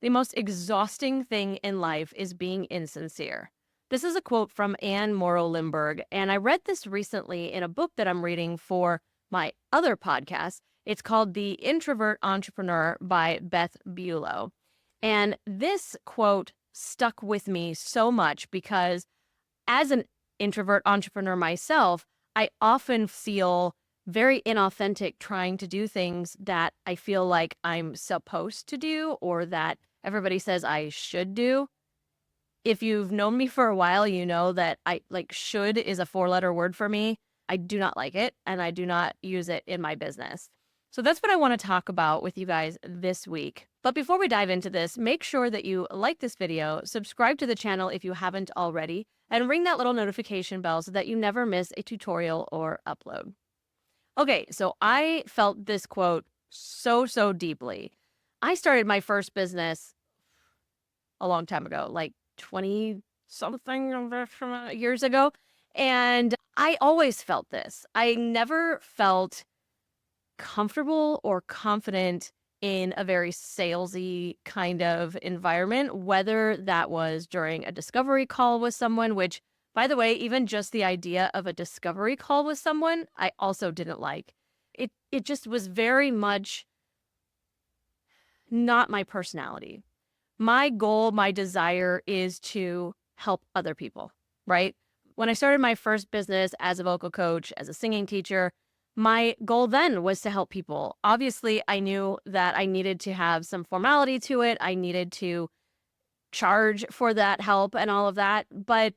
The most exhausting thing in life is being insincere. This is a quote from Anne Morrow Lindbergh, and I read this recently in a book that I'm reading for my other podcast. It's called The Introvert Entrepreneur by Beth Buelow. And this quote stuck with me so much because as an introvert entrepreneur myself, I often feel very inauthentic trying to do things that I feel like I'm supposed to do or that everybody says I should do. If you've known me for a while, you know that I like should is a four-letter word for me. I do not like it and I do not use it in my business. So that's what I want to talk about with you guys this week. But before we dive into this, make sure that you like this video, subscribe to the channel if you haven't already, and ring that little notification bell so that you never miss a tutorial or upload. Okay, so I felt this quote so deeply. I started my first business a long time ago, like 20 something years ago. And I always felt this. I never felt comfortable or confident in a very salesy kind of environment, whether that was during a discovery call with someone, which, by the way, even just the idea of a discovery call with someone, I also didn't like. It just was very much not my personality. My goal, my desire is to help other people, right? When I started my first business as a vocal coach, as a singing teacher, my goal then was to help people. Obviously, I knew that I needed to have some formality to it. I needed to charge for that help and all of that. But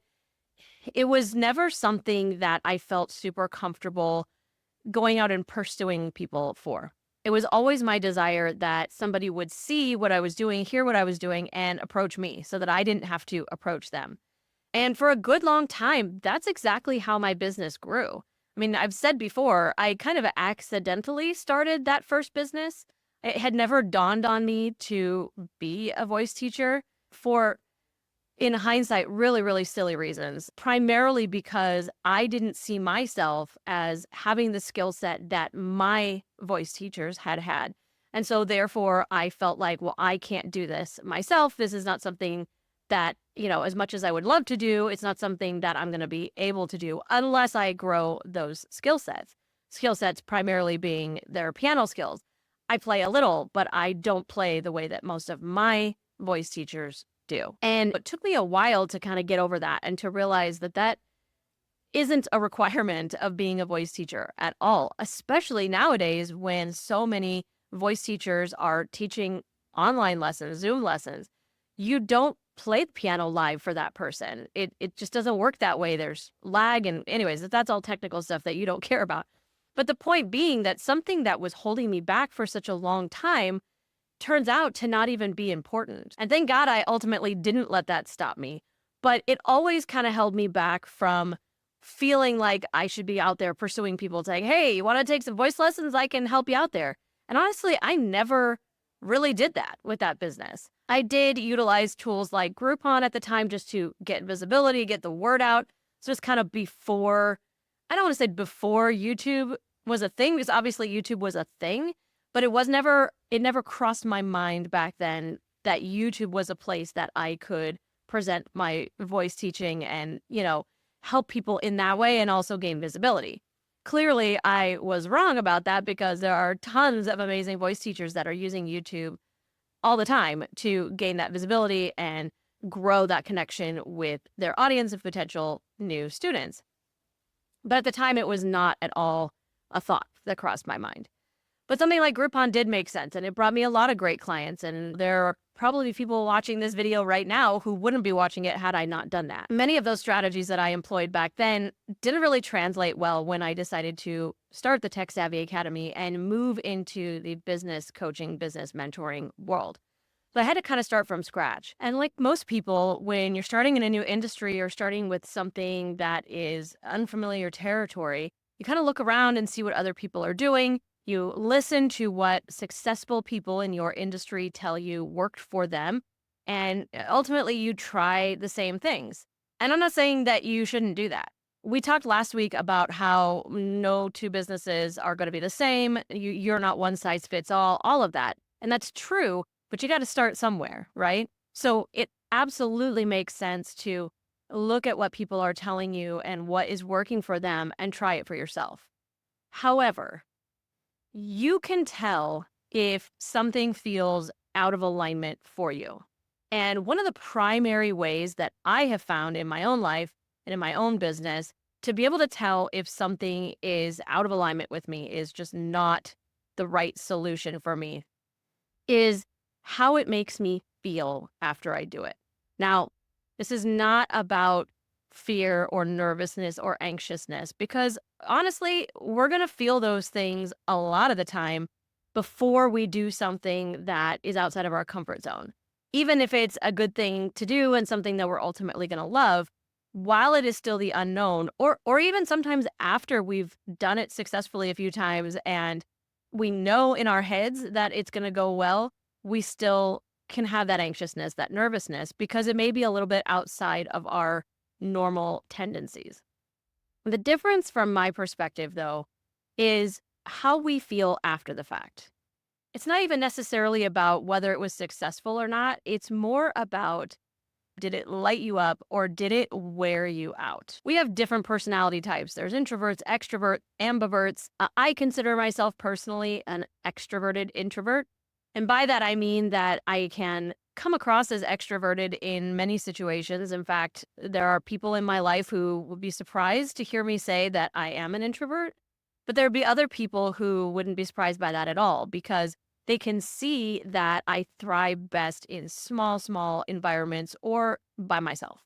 it was never something that I felt super comfortable going out and pursuing people for. It was always my desire that somebody would see what I was doing, hear what I was doing, and approach me so that I didn't have to approach them. And for a good long time, that's exactly how my business grew. I mean, I've said before, I kind of accidentally started that first business. It had never dawned on me to be a voice teacher for, in hindsight, really silly reasons, primarily because I didn't see myself as having the skill set that my voice teachers had had. And so therefore I felt like, well, I can't do this myself. This is not something that, as much as I would love to do, it's not something that I'm going to be able to do unless I grow those skill sets. Skill sets primarily being their piano skills. I play a little, but I don't play the way that most of my voice teachers do. And it took me a while to kind of get over that and to realize that that isn't a requirement of being a voice teacher at all, especially nowadays when so many voice teachers are teaching online lessons, Zoom lessons. You don't play the piano live for that person. It just doesn't work that way. There's lag and anyways, that's all technical stuff that you don't care about. But the point being that something that was holding me back for such a long time turns out to not even be important. And thank God I ultimately didn't let that stop me. But it always kind of held me back from feeling like I should be out there pursuing people saying, hey, you want to take some voice lessons? I can help you out there. And honestly, I never really did that with that business. I did utilize tools like Groupon at the time just to get visibility, get the word out. So it's kind of before, I don't want to say before YouTube was a thing, because obviously YouTube was a thing, but it never crossed my mind back then that YouTube was a place that I could present my voice teaching and, help people in that way and also gain visibility. Clearly, I was wrong about that because there are tons of amazing voice teachers that are using YouTube all the time to gain that visibility and grow that connection with their audience of potential new students. But at the time, it was not at all a thought that crossed my mind. But something like Groupon did make sense, and it brought me a lot of great clients, and there are probably people watching this video right now who wouldn't be watching it had I not done that. Many of those strategies that I employed back then didn't really translate well when I decided to start the Tech Savvy Academy and move into the business coaching, business mentoring world. So I had to kind of start from scratch. And like most people, when you're starting in a new industry or starting with something that is unfamiliar territory, you kind of look around and see what other people are doing. You listen to what successful people in your industry tell you worked for them, and ultimately you try the same things. And I'm not saying that you shouldn't do that. We talked last week about how no two businesses are going to be the same. You're not one size fits all of that. And that's true. but you got to start somewhere, right? So it absolutely makes sense to look at what people are telling you and what is working for them and try it for yourself. However, you can tell if something feels out of alignment for you. And one of the primary ways that I have found in my own life and in my own business to be able to tell if something is out of alignment with me is just not the right solution for me is how it makes me feel after I do it. Now, this is not about fear or nervousness or anxiousness because honestly, we're going to feel those things a lot of the time before we do something that is outside of our comfort zone. Even if it's a good thing to do and something that we're ultimately going to love, while it is still the unknown, or even sometimes after we've done it successfully a few times and we know in our heads that it's going to go well, we still can have that anxiousness, that nervousness, because it may be a little bit outside of our normal tendencies. The difference from my perspective, though, is how we feel after the fact. It's not even necessarily about whether it was successful or not. It's more about, did it light you up or did it wear you out? We have different personality types. There's introverts, extroverts, ambiverts. I consider myself personally an extroverted introvert. And by that, I mean that I can come across as extroverted in many situations. In fact, there are people in my life who would be surprised to hear me say that I am an introvert. But there would be other people who wouldn't be surprised by that at all because they can see that I thrive best in small, small environments or by myself.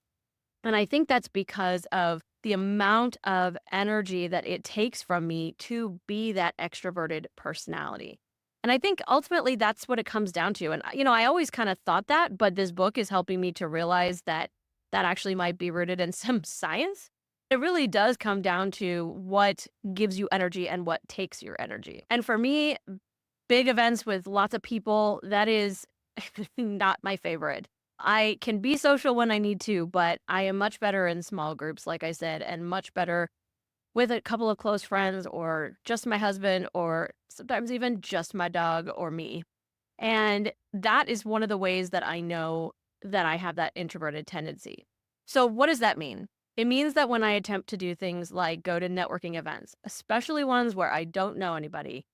And I think that's because of the amount of energy that it takes from me to be that extroverted personality. And I think ultimately that's what it comes down to. And, I always kind of thought that, but this book is helping me to realize that that actually might be rooted in some science. It really does come down to what gives you energy and what takes your energy. And for me, big events with lots of people, that is not my favorite. I can be social when I need to, but I am much better in small groups, like I said, and much better with a couple of close friends or just my husband or sometimes even just my dog or me. And that is one of the ways that I know that I have that introverted tendency. So, what does that mean? It means that when I attempt to do things like go to networking events, especially ones where I don't know anybody,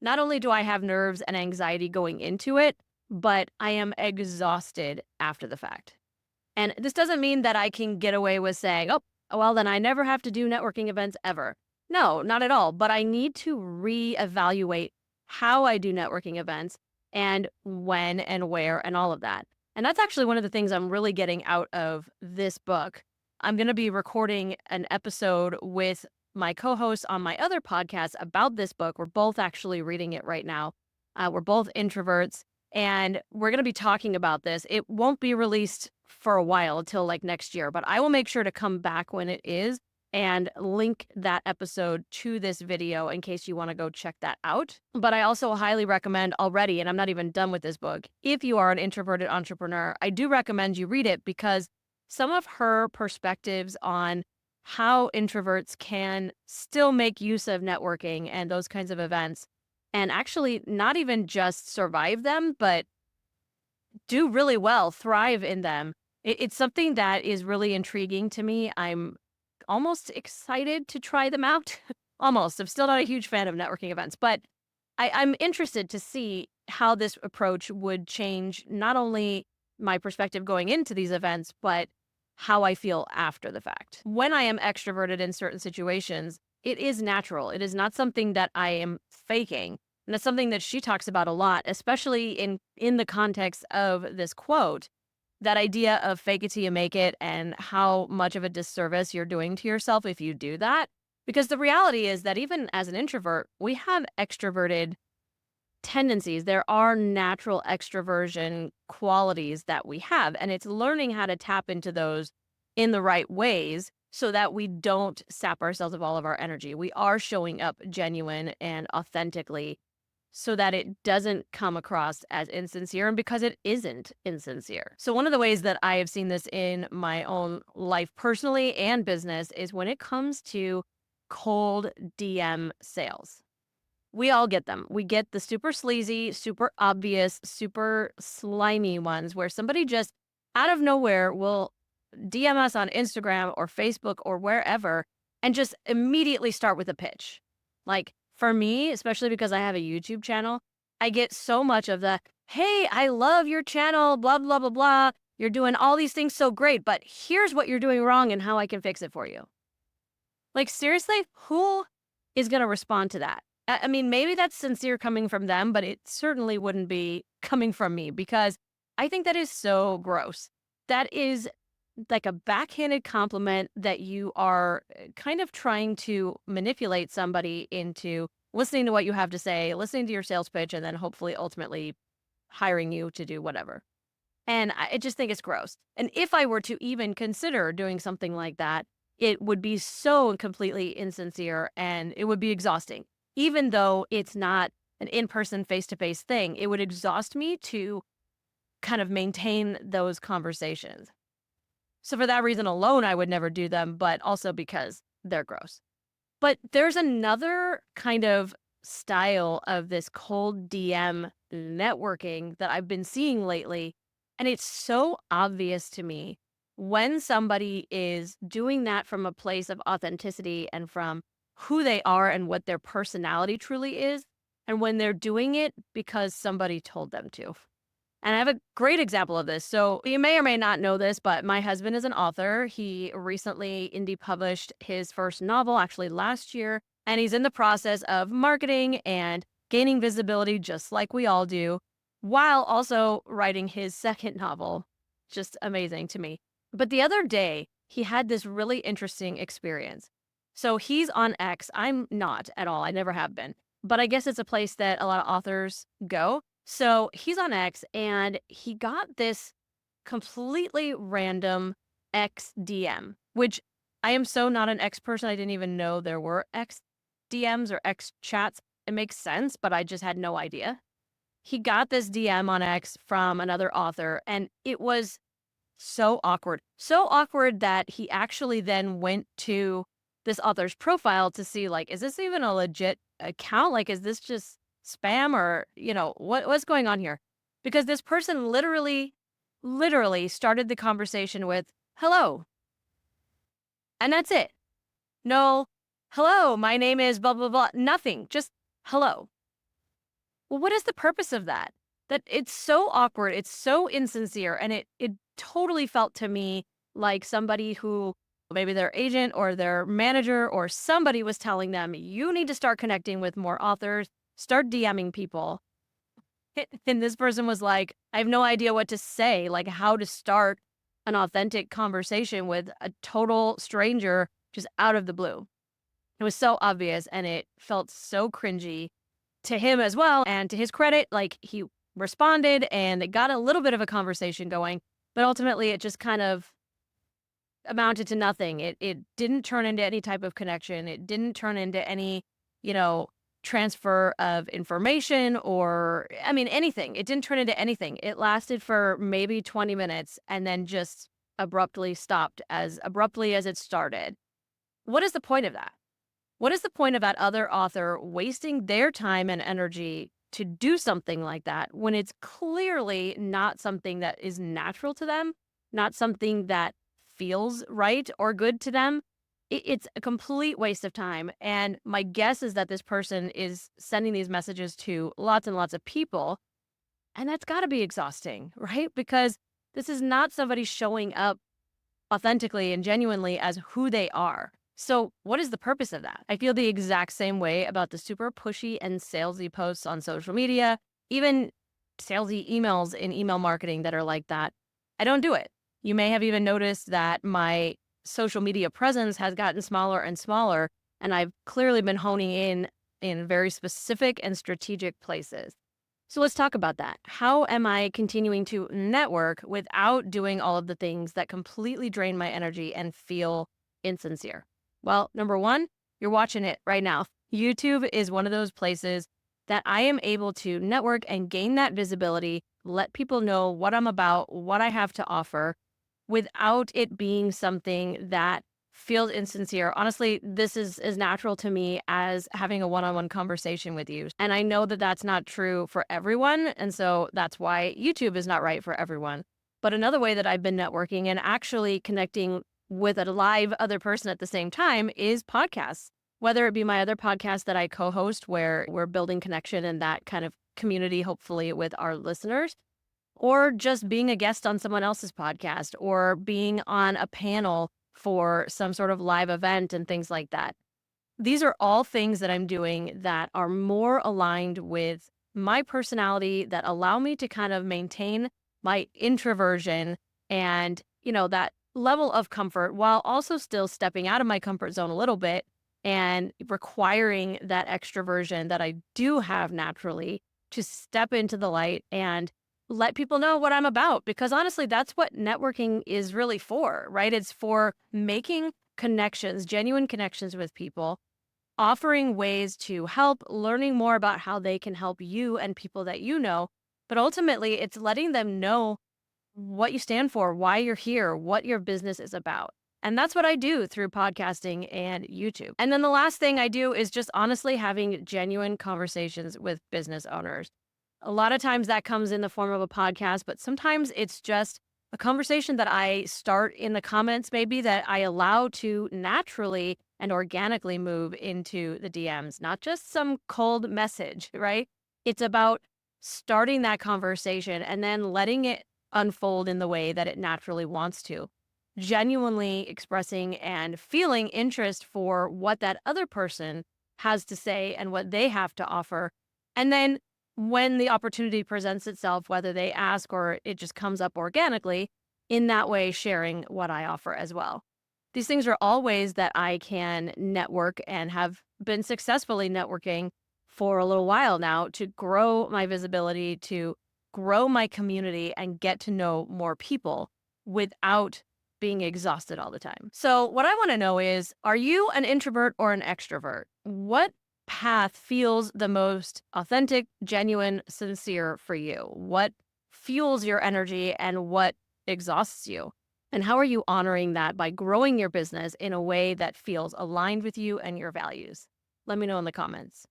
not only do I have nerves and anxiety going into it, but I am exhausted after the fact. And this doesn't mean that I can get away with saying, oh, well, then I never have to do networking events ever. No, not at all. But I need to reevaluate how I do networking events and when and where and all of that. And that's actually one of the things I'm really getting out of this book. I'm going to be recording an episode with my co-host on my other podcast about this book. We're both actually reading it right now. We're both introverts and we're going to be talking about this. It won't be released for a while until like next year, but I will make sure to come back when it is and link that episode to this video in case you want to go check that out. But I also highly recommend already, and I'm not even done with this book, if you are an introverted entrepreneur, I do recommend you read it because some of her perspectives on how introverts can still make use of networking and those kinds of events and actually not even just survive them, but do really well, thrive in them. It's something that is really intriguing to me. I'm almost excited to try them out. Almost. I'm still not a huge fan of networking events, but I'm interested to see how this approach would change not only my perspective going into these events, but how I feel after the fact. When I am extroverted in certain situations, it is natural. It is not something that I am faking. And that's something that she talks about a lot, especially in the context of this quote, that idea of fake it till you make it and how much of a disservice you're doing to yourself if you do that. Because the reality is that even as an introvert, we have extroverted tendencies. There are natural extroversion qualities that we have, and it's learning how to tap into those in the right ways so that we don't sap ourselves of all of our energy. We are showing up genuine and authentically so that it doesn't come across as insincere and because it isn't insincere. So one of the ways that I have seen this in my own life personally and business is when it comes to cold DM sales. We all get them. We get the super sleazy, super obvious, super slimy ones where somebody just out of nowhere will DM us on Instagram or Facebook or wherever and just immediately start with a pitch. Like for me, especially because I have a YouTube channel, I get so much of the, hey, I love your channel, blah, blah, blah, blah. You're doing all these things so great, but here's what you're doing wrong and how I can fix it for you. Like, seriously, who is going to respond to that? I mean, maybe that's sincere coming from them, but it certainly wouldn't be coming from me because I think that is so gross. That is like a backhanded compliment that you are kind of trying to manipulate somebody into listening to what you have to say, listening to your sales pitch, and then hopefully ultimately hiring you to do whatever. And I just think it's gross. And if I were to even consider doing something like that, it would be so completely insincere and it would be exhausting. Even though it's not an in-person face-to-face thing, it would exhaust me to kind of maintain those conversations. So for that reason alone, I would never do them, but also because they're gross. But there's another kind of style of this cold DM networking that I've been seeing lately. And it's so obvious to me when somebody is doing that from a place of authenticity and from who they are and what their personality truly is, and when they're doing it because somebody told them to. And I have a great example of this. So you may or may not know this, but my husband is an author. He recently indie published his first novel, actually last year, and he's in the process of marketing and gaining visibility just like we all do, while also writing his second novel. Just amazing to me. But the other day, he had this really interesting experience. So he's on X. I'm not at all. I never have been. But I guess it's a place that a lot of authors go. So he's on X and he got this completely random X DM, which I am so not an X person. I didn't even know there were X DMs or X chats. It makes sense, but I just had no idea. He got this DM on X from another author and it was so awkward. So awkward that he actually then went to this author's profile to see, like, is this even a legit account? Like, is this just spam or, what's going on here? Because this person literally started the conversation with, hello. And that's it. No, hello, my name is blah, blah, blah. Nothing. Just hello. Well, what is the purpose of that? That it's so awkward. It's so insincere. And it totally felt to me like somebody who maybe their agent or their manager or somebody was telling them, you need to start connecting with more authors, start DMing people. And this person was like, I have no idea what to say, like how to start an authentic conversation with a total stranger just out of the blue. It was so obvious and it felt so cringy to him as well. And to his credit, like he responded and it got a little bit of a conversation going, but ultimately it just kind of amounted to nothing. It didn't turn into any type of connection. It didn't turn into any, transfer of information or, I mean, anything. It didn't turn into anything. It lasted for maybe 20 minutes and then just abruptly stopped as abruptly as it started. What is the point of that? What is the point of that other author wasting their time and energy to do something like that when it's clearly not something that is natural to them, not something that feels right or good to them? It's a complete waste of time. And my guess is that this person is sending these messages to lots and lots of people. And that's got to be exhausting, right? Because this is not somebody showing up authentically and genuinely as who they are. So what is the purpose of that? I feel the exact same way about the super pushy and salesy posts on social media, even salesy emails in email marketing that are like that. I don't do it. You may have even noticed that my social media presence has gotten smaller and smaller, and I've clearly been honing in very specific and strategic places. So let's talk about that. How am I continuing to network without doing all of the things that completely drain my energy and feel insincere? Well, number one, you're watching it right now. YouTube is one of those places that I am able to network and gain that visibility, let people know what I'm about, what I have to offer, without it being something that feels insincere. Honestly, this is as natural to me as having a one-on-one conversation with you. And I know that that's not true for everyone. And so that's why YouTube is not right for everyone. But another way that I've been networking and actually connecting with a live other person at the same time is podcasts. Whether it be my other podcast that I co host, where we're building connection and that kind of community, hopefully, with our listeners, or just being a guest on someone else's podcast, or being on a panel for some sort of live event and things like that. These are all things that I'm doing that are more aligned with my personality, that allow me to kind of maintain my introversion and, that level of comfort while also still stepping out of my comfort zone a little bit and requiring that extroversion that I do have naturally to step into the light and let people know what I'm about. Because honestly, that's what networking is really for, right? It's for making connections, genuine connections with people, offering ways to help, learning more about how they can help you and people that you know. But ultimately, it's letting them know what you stand for, why you're here, what your business is about. And that's what I do through podcasting and YouTube. And then the last thing I do is just honestly having genuine conversations with business owners. A lot of times that comes in the form of a podcast, but sometimes it's just a conversation that I start in the comments, maybe that I allow to naturally and organically move into the DMs, not just some cold message, right? It's about starting that conversation and then letting it unfold in the way that it naturally wants to. Genuinely expressing and feeling interest for what that other person has to say and what they have to offer. And then when the opportunity presents itself, whether they ask or it just comes up organically, in that way, sharing what I offer as well. These things are all ways that I can network and have been successfully networking for a little while now to grow my visibility, to grow my community, and get to know more people without being exhausted all the time. So, what I want to know is, are you an introvert or an extrovert? What path feels the most authentic, genuine, sincere for you? What fuels your energy and what exhausts you? And how are you honoring that by growing your business in a way that feels aligned with you and your values? Let me know in the comments.